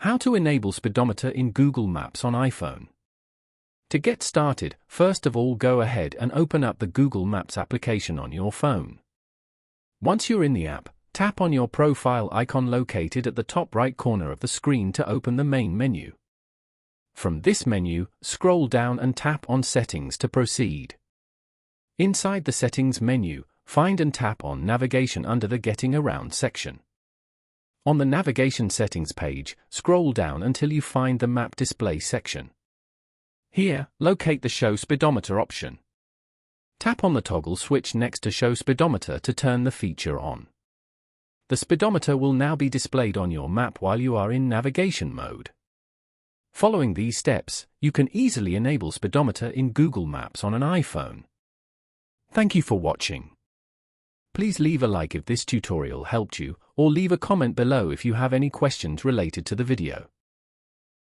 How to enable speedometer in Google Maps on iPhone. To get started, first of all go ahead and open up the Google Maps application on your phone. Once you're in the app, tap on your profile icon located at the top right corner of the screen to open the main menu. From this menu, scroll down and tap on Settings to proceed. Inside the Settings menu, find and tap on Navigation under the Getting Around section. On the Navigation Settings page, scroll down until you find the Map Display section. Here, locate the Show Speedometer option. Tap on the toggle switch next to Show Speedometer to turn the feature on. The speedometer will now be displayed on your map while you are in navigation mode. Following these steps, you can easily enable speedometer in Google Maps on an iPhone. Thank you for watching. Please leave a like if this tutorial helped you, or leave a comment below if you have any questions related to the video.